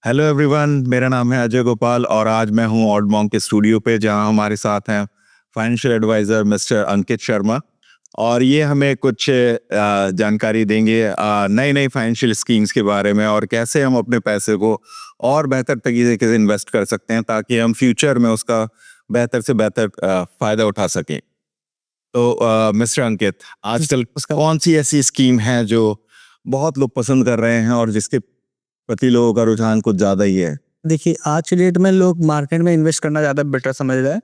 Hello everyone, मेरा नाम है अजय गोपाल और आज मैं हूं ऑड मॉन्क के स्टूडियो पे जहां हमारे साथ हैं financial adviser mister Ankit Sharma. और ये हमें कुछ जानकारी देंगे नई नई फाइनेंशियल स्कीम्स के बारे में और कैसे हम अपने पैसे को और बेहतर तरीके से इन्वेस्ट कर सकते हैं ताकि हम फ्यूचर में उसका बेहतर से बेहतर फायदा उठा सकें। तो मिस्टर अंकित, आजकल कौन सी ऐसी स्कीम है जो बहुत लोग पसंद कर रहे हैं और जिसके प्रति लोगों का रुझान कुछ ज्यादा ही है? देखिए, आज की डेट में लोग मार्केट में इन्वेस्ट करना ज़्यादा बेटर समझ रहे हैं।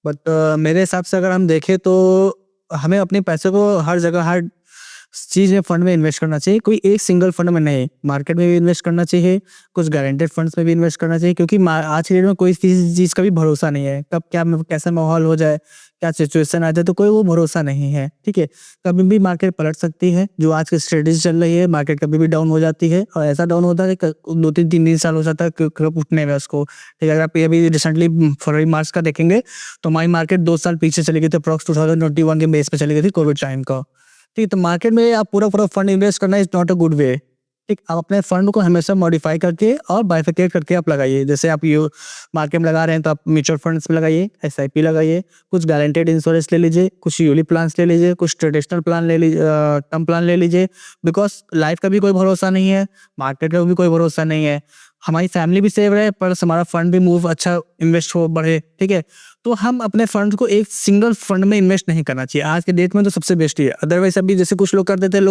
बट मेरे हिसाब से अगर हम देखें तो हमें अपने पैसे को हर जगह, हर चीज़ में, फंड में इन्वेस्ट करना चाहिए। कोई एक सिंगल फंड में नहीं, मार्केट में भी इन्वेस्ट करना चाहिए, कुछ गारंटेड फंड्स में भी इन्वेस्ट करना चाहिए, क्योंकि आज की डेट में कोई चीज़ का भी भरोसा नहीं है। कब क्या कैसा माहौल हो जाए, क्या सिचुएशन आ जाए, तो कोई वो भरोसा नहीं है। ठीक है, कभी भी मार्केट पलट सकती है। जो आज की स्ट्रेटेजी चल रही है, मार्केट कभी भी डाउन हो जाती है और ऐसा डाउन होता है कि 2-3 साल हो जाता है कब उठने में उसको। ठीक है, अगर आप अभी रिसेंटली फरवरी मार्च का देखेंगे तो हमारी मार्केट 2 साल पीछे चली गई थी। अप्रॉक्स 2021 के बेस पे चली गई थी, कोविड टाइम का। ठीक है, तो मार्केट में आप पूरा फंड इन्वेस्ट करना is not a good way. ठीक, आप अपने फंड को हमेशा मॉडिफाई करके और बाइफरकेट करके आप लगाइए। जैसे आप यू मार्केट में लगा रहे हैं तो आप म्यूचुअल फंड्स में लगाइए, एसआईपी लगाइए, कुछ गारंटेड इंश्योरेंस ले लीजिए, कुछ यूलिप प्लान्स ले लीजिए, कुछ ट्रेडिशनल प्लान ले लीजिए, टर्म प्लान ले लीजिए। बिकॉज लाइफ का भी कोई भरोसा नहीं है, मार्केट का भी कोई भरोसा नहीं है। हमारी फैमिली भी सेव रहे प्लस हमारा फंड भी मूव अच्छा इन्वेस्ट हो, बढ़े। ठीक है, तो हम अपने फंड को एक सिंगल फंड में इन्वेस्ट नहीं करना चाहिए। आज के डेट में तो सबसे बेस्ट ही है। अदरवाइज अभी जैसे कुछ लोग करते थे,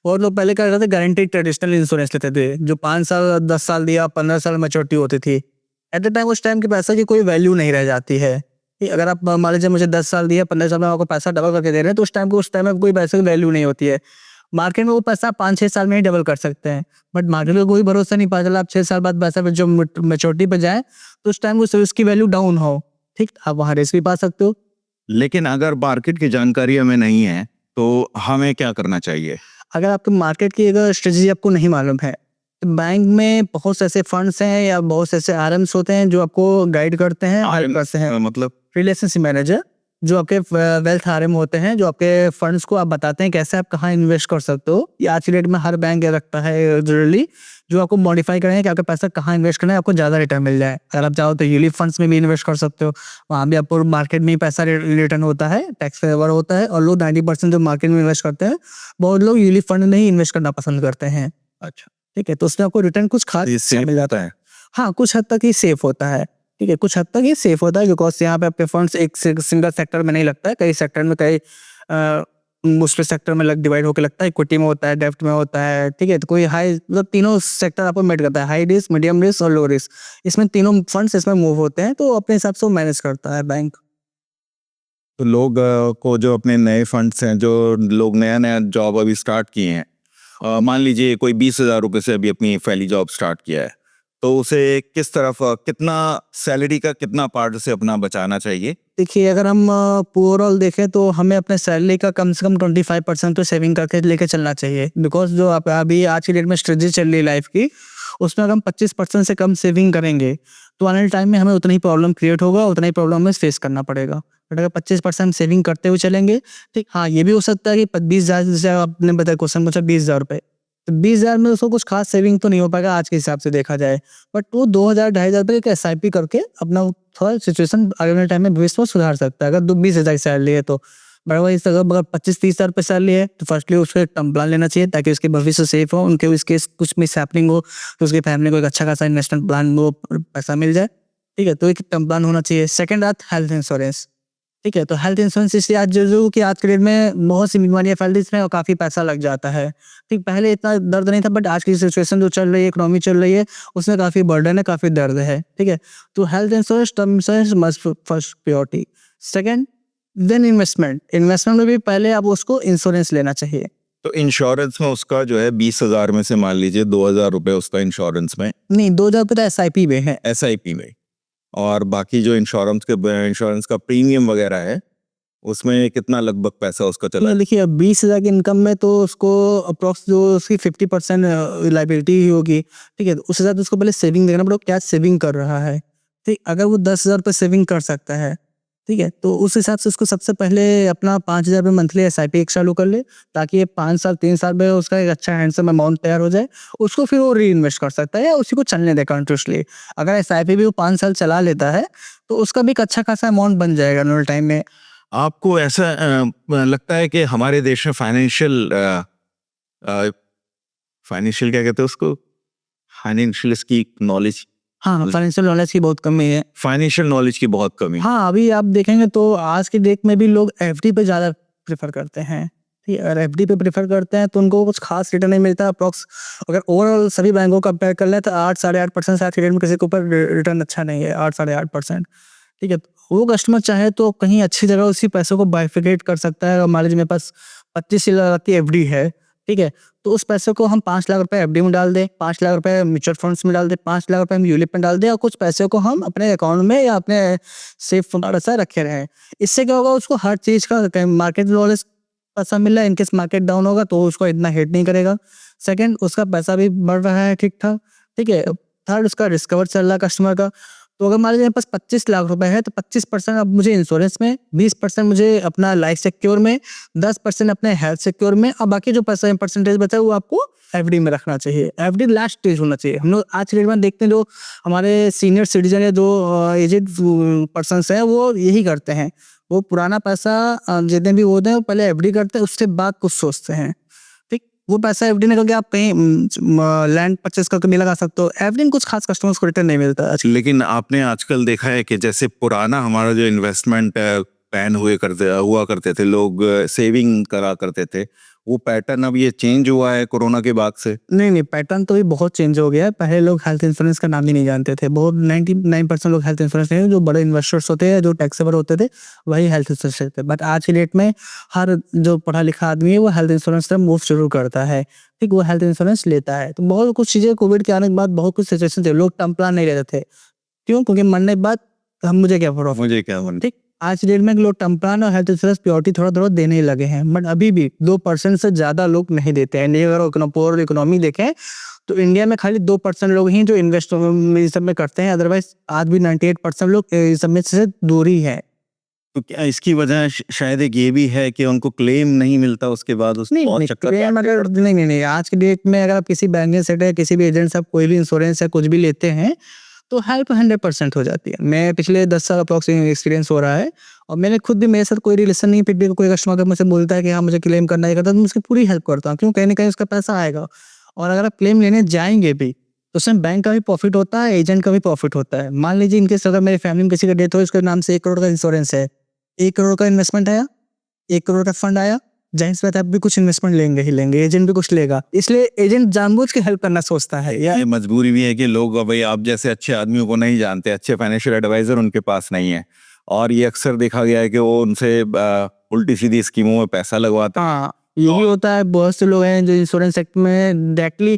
और लोग पहले क्या करते थे, गारंटेड ट्रेडिशनल इंश्योरेंस लेते थे, जो 5 साल 10 साल दिया, 15 साल मैच्योरिटी होती थी। एट द टाइम उस टाइम के पैसा की कोई वैल्यू नहीं रह जाती है। कि अगर आप मान लीजिए मुझे 10 साल दिया, 15 साल में आपको पैसा डबल करके दे रहे हैं, तो उस टाइम में कोई पैसे की वैल्यू नहीं होती है। मार्केट में वो पैसा 5-6 साल में ही डबल कर सकते हैं। बट मार्केट में कोई भरोसा नहीं, पता चला आप 6 साल बाद पैसा जो मैच्योरिटी पे जाए तो उस टाइम उसकी वैल्यू डाउन हो। ठीक, आप वहाँ रिस्क भी पा सकते हो। लेकिन अगर मार्केट की जानकारी हमें नहीं है तो हमें क्या करना चाहिए? अगर आपके मार्केट की अगर स्ट्रेटजी आपको नहीं मालूम है, तो बैंक में बहुत से ऐसे फंड्स हैं या बहुत से ऐसे आरएम्स होते हैं जो आपको गाइड करते हैं, हेल्प करते हैं। मतलब रिलेशनशिप मैनेजर, जो आपके वेल्थ आरएम होते हैं, जो आपके फंड्स को आप बताते हैं कैसे आप कहाँ इन्वेस्ट कर सकते हो। ये आज की डेट में हर बैंक ये रखता है जनरली, जो आपको मॉडिफाई करेंगे कि आपका पैसा कहाँ इन्वेस्ट करना है, आपको ज़्यादा रिटर्न मिल जाए। अगर आप चाहो तो यूलिप फंड्स में भी इन्वेस्ट कर सकते हो, वहाँ भी आपको मार्केट में ही पैसा रिटर्न होता है, टैक्स फेवर होता है। और लोग 90% जो मार्केट में इन्वेस्ट करते हैं, बहुत लोग यूलिप फंड में ही इन्वेस्ट करना पसंद करते हैं। अच्छा, ठीक है, तो उसमें आपको रिटर्न कुछ खास ये सेफ मिल जाता होता है? हाँ, कुछ हद तक ही सेफ होता है। ठीक है, कुछ हद तक ये सेफ होता है, बिकॉज़ यहाँ पे आपके फंड्स एक सिंगल सेक्टर में नहीं लगता है, कई सेक्टर में, कई दूसरे सेक्टर में लग डिवाइड होके लगता है। इक्विटी में होता है, डेब्ट में होता है। ठीक है, तो कोई हाई मतलब तीनों सेक्टर आपको मेट करता है, हाई रिस्क, मीडियम रिस्क और लो रिस्क। इसमें तीनों फंड्स इसमें मूव होते हैं, तो अपने हिसाब से वो मैनेज करता है बैंक। तो लोग को जो अपने नए फंड्स हैं, जो लोग नया नया जॉब अभी स्टार्ट किए हैं, मान लीजिए कोई 20,000 रुपये से अभी अपनी पहली जॉब स्टार्ट किया है, तो उसे किस तरफ कितना सैलरी का कितना पार्ट से अपना बचाना चाहिए? देखिए, अगर हम ओवरऑल देखें तो हमें अपने सैलरी का कम से कम 25% तो सेविंग करके लेके चलना चाहिए। बिकॉज़ जो आप अभी आज की डेट में स्ट्रेटजी चल रही है लाइफ की, उसमें अगर हम 25% से कम सेविंग करेंगे, तो आने वाले टाइम में हमें उतना ही प्रॉब्लम क्रिएट होगा, उतना ही प्रॉब्लम हमें फेस करना पड़ेगा। बट अगर 25% सेविंग करते हुए चलेंगे, ठीक, हाँ, ये भी हो सकता है कि 20,000, जैसे आपने बताया क्वेश्चन पूछा 20,000 रुपए, तो 20,000 में उसको कुछ खास सेविंग तो नहीं हो पाएगा आज के हिसाब से देखा जाए। बट वो 2,000 2,500 रुपए एक एसआईपी करके अपना थोड़ा सिचुएशन आगे वाले टाइम में भविष्य में सुधार सकता है। अगर 20,000 की सैलरी है तो। बट अगर 25-30,000 रुपये सैलरी है तो फर्स्टली उसको एक टर्म प्लान लेना चाहिए, ताकि उसके भविष्य सेफ हो, उनके उसके कुछ मिस हैपनिंग हो तो उसकी फैमिली को एक अच्छा खासा इन्वेस्टमेंट प्लान, वो पैसा मिल जाए। ठीक है, तो एक टर्म प्लान होना चाहिए। सेकंड बात, हेल्थ इंश्योरेंस। ठीक है, तो हेल्थ इंश्योरेंस इसलिए आज जो कि आज के डेट में बहुत सी बीमारियां फैल रही है, इसमें और काफ़ी पैसा लग जाता है। ठीक, पहले इतना दर्द नहीं था, बट आज की सिचुएशन जो चल रही है, इकोनॉमी चल रही है, उसमें काफ़ी बर्डन है, काफ़ी दर्द है। ठीक है, तो health insurance, term insurance must first priority. Second, then investment. Investment में भी पहले आप उसको इंश्योरेंस लेना चाहिए। तो इंश्योरेंस में उसका जो है 20,000 में से मान लीजिए 2,000 रुपये उसका इंश्योरेंस में, नहीं, 2,000 रुपये तो एसआईपी में है। एसआईपी में, और बाकी जो इंश्योरेंस का प्रीमियम वगैरह है उसमें कितना लगभग पैसा उसका चला है? देखिए, अब 20,000 की इनकम में तो उसको अप्रॉक्स जो उसकी 50% लाइबिलिटी ही होगी। ठीक है, तो उसके साथ उसको पहले सेविंग देखना पड़ेगा, क्या सेविंग कर रहा है। ठीक, अगर वो 10,000 रुपये सेविंग कर सकता है ठीक है, तो उस हिसाब से उसको सबसे पहले अपना 5,000 रुपये मंथली एसआईपी एक चालू कर ले, ताकि ये 5 साल 3 साल में उसका एक अच्छा हैंडसम अमाउंट तैयार हो जाए। उसको फिर वो री इन्वेस्ट कर सकता है या उसी को चलने दे कंटिन्यूअसली। अगर एसआईपी भी वो 5 साल चला लेता है तो उसका भी एक अच्छा खासा अमाउंट बन जाएगा नॉर्मल टाइम में। आपको ऐसा लगता है कि हमारे देश में फाइनेंशियल क्या कहते हैं उसको, फाइनेंशियल की नॉलेज, हाँ, फाइनेंशियल नॉलेज की बहुत कमी है। फाइनेंशियल नॉलेज की बहुत कमी। हाँ, अभी आप देखेंगे तो आज की डेट में भी लोग एफडी पे ज़्यादा प्रेफ़र करते हैं। ठीक है, अगर एफडी पे प्रेफ़र करते हैं तो उनको कुछ खास रिटर्न नहीं मिलता अप्रॉक्स। अगर ओवरऑल सभी बैंकों को कंपेयर कर लें तो 8 साढ़े 8% आज की डेट में किसी के ऊपर रिटर्न अच्छा नहीं है, 8 साढ़े 8%। ठीक है, तो वो कस्टमर चाहे तो कहीं अच्छी जगह उसी पैसों को बाइफरकेट कर सकता है। मान लीजिए मेरे पास 25 लाख की एफडी है, ठीक है, तो उस पैसे को हम 5 लाख रुपए एफडी में डाल दें, 5 लाख रुपए म्यूचुअल फंड्स में डाल दें, 5 लाख रुपए हम यूलिप में डाल दें और कुछ पैसे को हम अपने अकाउंट में या अपने सेफ पैसा रखे रहें। इससे क्या होगा, उसको हर चीज़ का मार्केट नॉलेज पैसा मिल रहा है। इनकेस मार्केट डाउन होगा तो उसको इतना हिट नहीं करेगा। सेकंड, उसका पैसा भी बढ़ रहा है ठीक ठाक। ठीक है, थर्ड, उसका रिस्कवर चल रहा है कस्टमर का। तो अगर मान लीजिए मेरे पास 25 लाख रुपए है तो 25% अब मुझे इंश्योरेंस में, 20% मुझे अपना लाइफ सिक्योर में, 10% अपने हेल्थ सिक्योर में, और बाकी जो पैसा परसेंटेज बचा है वो आपको एफडी में रखना चाहिए। एफडी लास्ट स्टेज होना चाहिए। हम लोग आज के डेट में देखते हैं जो हमारे सीनियर सिटीजन या जो एजेड पर्सनस हैं वो यही करते हैं। वो पुराना पैसा जितने भी होते हैं वो पहले एफडी करते हैं, उसके बाद कुछ सोचते हैं। ठीक, वो पैसा एफडी निकल के आप कहीं लैंड परचेस करके नहीं लगा सकते हो। एफडी में कुछ खास कस्टमर्स को रिटर्न नहीं मिलता। लेकिन आपने आजकल देखा है कि जैसे पुराना हमारा जो इन्वेस्टमेंट प्लान हुआ करते थे, लोग सेविंग करा करते थे, वो पैटर्न अब ये चेंज हुआ है कोरोना के बाद से। नहीं, पैटर्न तो भी बहुत चेंज हो गया है। पहले लोग हेल्थ इंश्योरेंस का नाम ही नहीं जानते थे। बहुत 99% लोग हेल्थ इंश्योरेंस नहीं, जो बड़े इन्वेस्टर्स होते हैं, जो टैक्सेबल होते थे, वही हेल्थ इंश्योरेंस लेते थे। बट आज की डेट में हर जो पढ़ा लिखा आदमी है वो हेल्थ इंश्योरेंस से मूव शुरू करता है। ठीक, वो हेल्थ इंश्योरेंस लेता है। तो बहुत कुछ चीज़ें कोविड के आने के बाद बहुत कुछ सिचुएशन थे, लोग टर्म प्लान नहीं लेते थे। क्यों? क्योंकि मरने के बाद हम मुझे क्या प्रॉफिट। मुझे क्या ठीक, आज की डेट में लोग टर्म प्लान और हेल्थ इंश्योरेंस प्योरिटी थोड़ा देने ही लगे हैं, बट अभी भी 2% से ज़्यादा लोग नहीं देते हैं। इंडिया अगर पूरा इकोनॉमी देखें तो इंडिया में खाली 2% लोग ही जो इन्वेस्ट इस सब में करते हैं। अदरवाइज आज भी 98% लोग इस सब में से दूर ही है। तो क्या इसकी वजह शायद एक ये भी है कि उनको क्लेम नहीं मिलता उसके बाद उस बहुत चक्कर क्लेम अगर नहीं, आज की डेट में अगर आप किसी बैंक में सेट है, किसी भी एजेंट से आप कोई भी इंश्योरेंस या कुछ भी लेते हैं तो हेल्प 100% हो जाती है। मैं पिछले 10 साल अप्रॉक्स एक्सपीरियंस हो रहा है और मैंने खुद भी, मेरे साथ कोई रिलेशन नहीं, फिर भी कोई कस्टमर अगर मुझसे बोलता है कि हाँ मुझे क्लेम करना है करता, तो मैं उसकी पूरी हेल्प करता हूँ। क्यों? कहीं ना कहीं उसका पैसा आएगा। और अगर आप क्लेम लेने जाएंगे भी तो उसमें बैंक का भी प्रॉफिट होता है, एजेंट का भी प्रॉफिट होता है। मान लीजिए इनकेस अगर मेरी फैमिली में किसी का डेथ हो, उसके नाम से 1 करोड़ का इंश्योरेंस है, 1 करोड़ का इन्वेस्टमेंट आया, 1 करोड़ का फंड आया, जाहिर सी बात है आप भी कुछ इन्वेस्टमेंट लेंगे ही लेंगे, एजेंट भी कुछ लेगा। इसलिए एजेंट जानबूझ के हेल्प करना सोचता है। ये मजबूरी भी है कि लोग भाई आप जैसे अच्छे आदमियों को नहीं जानते, अच्छे फाइनेंशियल एडवाइजर उनके पास नहीं है, और ये अक्सर देखा गया है कि वो उनसे उल्टी सीधी स्कीमों में पैसा लगवाता है। हाँ, ये भी होता है। बहुत से लोग हैं जो इंश्योरेंस सेक्टर में डायरेक्टली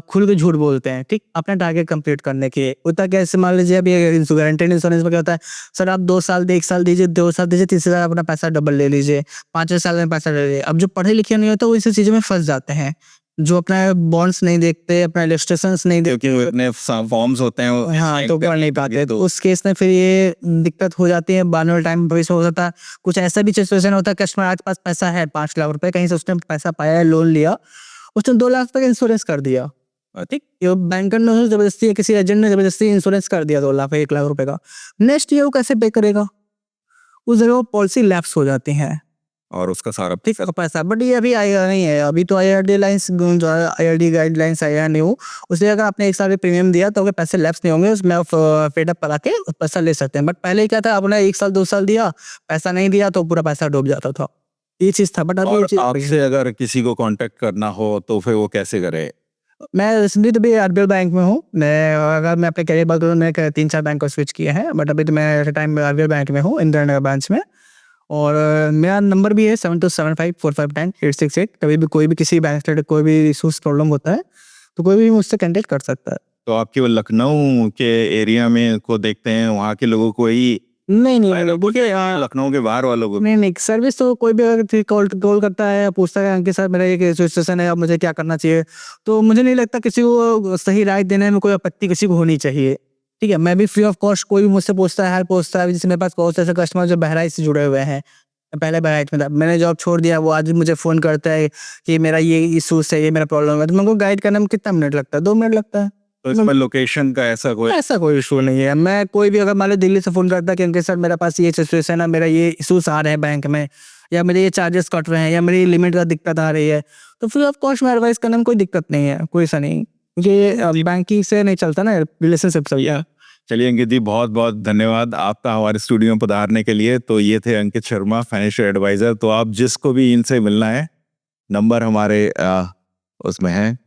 खुल के झूठ बोलते हैं। ठीक, अपना टारगेट कंप्लीट करने के होता है। कैसे? मान लीजिए अभी गारंटेड इंश्योरेंस में क्या होता है, सर आप 2 साल 1 साल दीजिए, 2 साल दीजिए, तीसरे साल अपना पैसा डबल ले लीजिए, 5वें साल में पैसा ले लीजिए। अब जो पढ़े लिखे नहीं होते वो इसी चीज़ों में फंस जाते हैं, जो अपना बॉन्ड्स नहीं देखते, अपना इलस्ट्रेशंस नहीं देखते, क्योंकि अपने फॉर्म्स होते हैं वो हाँ, तो पढ़ नहीं पाते। तो उस केस में फिर ये दिक्कत हो जाती है। बाद में टाइम भविष्य हो जाता है। कुछ ऐसा भी सिचुएशन होता है, कस्टमर आज पास पैसा है 5 लाख रुपए, कहीं से उसने पैसा पाया है, लोन लिया, उसने 2 लाख तक इंश्योरेंस कर दिया। ठीक, ये बैंकर ने जबरदस्ती या किसी एजेंट ने जबरदस्ती इंश्योरेंस कर दिया 2 लाख 1 लाख रुपए का। नेक्स्ट ईयर वो कैसे पे करेगा? उस जगह वो पॉलिसी लैप्स हो जाती है और उसका सारा ठीक है पैसा। बट ये अभी आएगा नहीं है, अभी तो IRD गाइडलाइंस आया नहीं हो, उसलिए अगर आपने 1 साल में प्रीमियम दिया तो अगर पैसे लैप्स नहीं होंगे, उसमें आप पेड अप करा के पैसा ले सकते हैं। बट पहले क्या था, आपने 1 साल 2 साल दिया, पैसा नहीं दिया तो पूरा पैसा डूब जाता था, ये चीज था। बट अभी आपसे अगर किसी को कांटेक्ट करना हो तो फिर वो कैसे करे? मैं रिसेंटली तो भी RBL बैंक में हूँ। मैं अपने करियर बात करूँ, मैं 3-4 बैंक को स्विच किए हैं, बट अभी तो मैं एट टाइम RBL बैंक में हूँ, इंदिरा नगर ब्रांच में। और मेरा नंबर भी है 7275459868। कभी भी कोई भी किसी बैंक से कोई भी इशूज प्रॉब्लम होता है तो कोई भी मुझसे कांटेक्ट कर सकता है। तो आप केवल लखनऊ के एरिया में को देखते हैं, वहाँ के लोगों को ही? नहीं बोलिए, लखनऊ के बाहर वालों को? नहीं सर्विस तो कोई भी अगर कॉल करता है, पूछता है अंकित सर मेरा एक सिचुएशन है, अब मुझे क्या करना चाहिए, तो मुझे नहीं लगता किसी को सही राय देने में कोई आपत्ति किसी को होनी चाहिए। ठीक है, मैं भी फ्री ऑफ कॉस्ट कोई भी मुझसे पूछता है, हेल्प पूछता है, जैसे मेरे पास बहुत ऐसे कस्टमर जो बहराइच से जुड़े हुए हैं। मैं पहले बहराइच में था, मैंने जॉब छोड़ दिया, वो आज भी मुझे फ़ोन करता है कि मेरा ये इश्यूज़ है, ये मेरा प्रॉब्लम है, तो मैं उनको गाइड करने में कितना मिनट लगता है? 2 मिनट लगता है। तो इसमें लोकेशन का ऐसा कोई इश्यू नहीं है। मैं कोई भी अगर मान लो दिल्ली से फ़ोन करता है कि अंकित सर मेरे पास ये सिचुएशन है, मेरा ये इश्यूज़ आ रहे हैं बैंक में, या मेरे ये चार्जेस कट रहे हैं, या मेरी लिमिट का दिक्कत आ रही है, तो फ्री ऑफ कॉस्ट में एडवाइस करने में कोई दिक्कत नहीं है, कोई ऐसा नहीं। क्योंकि बैंकिंग से नहीं चलता ना, रिलेशनशिप से ही। चलिए अंकित जी, बहुत बहुत धन्यवाद आपका हमारे स्टूडियो में पधारने के लिए। तो ये थे अंकित शर्मा, फाइनेंशियल एडवाइजर। तो आप जिसको भी इनसे मिलना है, नंबर हमारे उसमें है,